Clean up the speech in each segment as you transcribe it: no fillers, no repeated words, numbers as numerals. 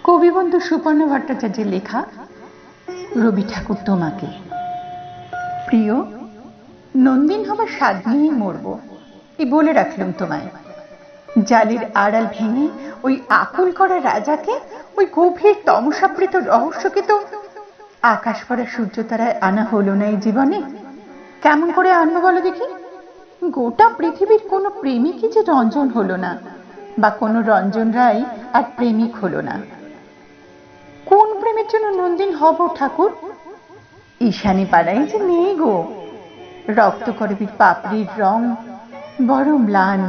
কবিবন্ধু সুপর্ণ ভট্টাচার্যের লেখা রবি ঠাকুর তোমাকে। প্রিয়, নন্দিন হবার স্বাদ নিয়েই মরব, এই বলে রাখলাম তোমায়। জালের আড়াল ভেঙে ওই আকুল করা রাজাকে, ওই গভীর তমসাবৃত রহস্যকে তো আকাশ পড়া সূর্য তারায় আনা হলো না এই জীবনে। কেমন করে আনবো বলো দেখি? গোটা পৃথিবীর কোনো প্রেমিকই যে রঞ্জন হলো না, বা কোনো রঞ্জন রায় আর প্রেমিক হলো না। কোন প্রেমের জন্য নন্দিন হব ঠাকুর? ঈশানী পাড়ায় যে নেই গো। রক্তকরবীর পাপড়ির রং বড় ম্লান।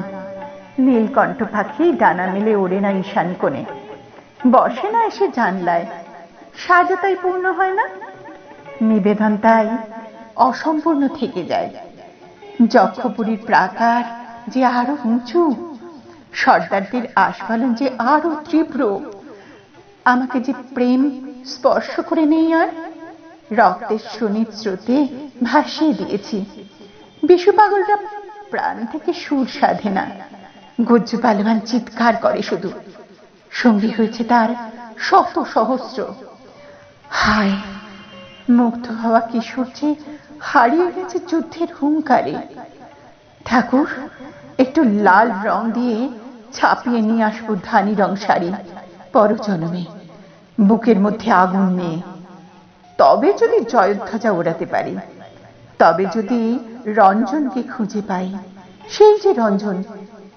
নীলকণ্ঠ পাখি ডানা মেলে ওড়ে না ঈশান কোণে, বসে না এসে জানলায়। সাজা তাই পূর্ণ হয় না, নিবেদন তাই অসম্পূর্ণ থেকে যায়। যক্ষপুরীর প্রাকার যে আরো উঁচু, সর্দারদের আস্ফালন যে আরো তীব্র। আমাকে যে প্রেম স্পর্শ করে নেই আর, রক্তের শোণিত স্রোতে ভাসিয়ে দিয়েছি। বিশু পাগলরা প্রাণ থেকে সুর সাধে না, গজ্জু পালোয়ান চিৎকার করে শুধু। সঙ্গী হয়েছে তার শত সহস্র। হায়, মুগ্ধ হওয়া কিশোর যে হারিয়ে গেছে যুদ্ধের হুঙ্কারে। ঠাকুর, একটু লাল রং দিয়ে ছাপিয়ে নিয়ে আসবো ধানি রং শাড়ি পরজন্মে, বুকের মধ্যে আগুন নিয়ে। তবে যদি জয়ধ্বজা ওড়াতে পারি, তবে যদি রঞ্জনকে খুঁজে পাই, সেই যে রঞ্জন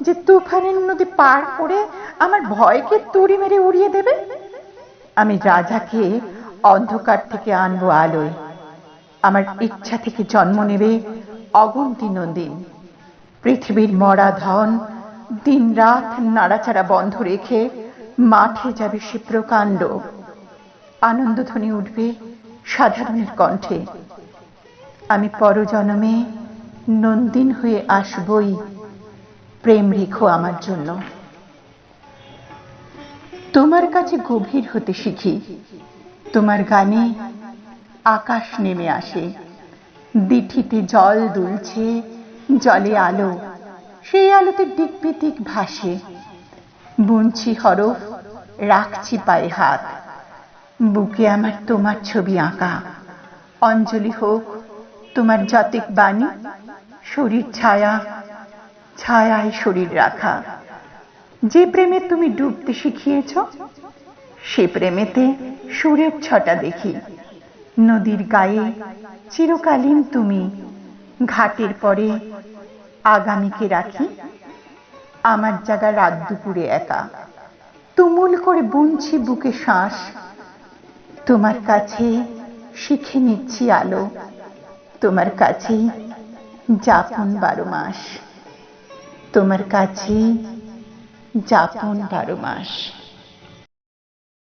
যে তুফানের নদী পার করে আমার ভয়কে তুড়ি মেরে উড়িয়ে দেবে। আমি রাজাকে অন্ধকার থেকে আনবো আলোয়। আমার ইচ্ছা থেকে জন্ম নেবে অগুন্তি নন্দিন। পৃথিবীর মরা ধন দিন রাত নাড়াচাড়া বন্ধ রেখে মাঠে যাবে সে প্রকাণ্ড। আনন্দধ্বনি উঠবে সাধারণের কণ্ঠে। আমি পরজন্মে নন্দিন হয়ে আসবই। প্রেম রেখো আমার জন্য। তোমার কাছে গভীর হতে শিখি, তোমার গানে আকাশ নেমে আসে। দিঠিতে জল দুলছে, জলে আলো, সেই আলোতে দিক বিদিক ভাসে। বুনছি হরফ, রাখছি পায়ে হাত, বুকে আমার তোমার ছবি আঁকা। অঞ্জলি হোক তোমার যতেক বাণী, শরীর ছায়া, ছায়ায় শরীর রাখা। যে প্রেমে তুমি ডুবতে শিখিয়েছ, সে প্রেমেতে সুরের ছটা দেখি। নদীর গায়ে চিরকালীন তুমি, ঘাটের পরে আগামীকে রাখি। আমার জায়গা রাত দুপুরে একা, তুমুল করে বুনছি বুকে শ্বাস। তোমার কাছে শিখে নিচ্ছি আলো, তোমার কাছেই যাপন 12 মাস, তোমার কাছেই যাপন 12 মাস।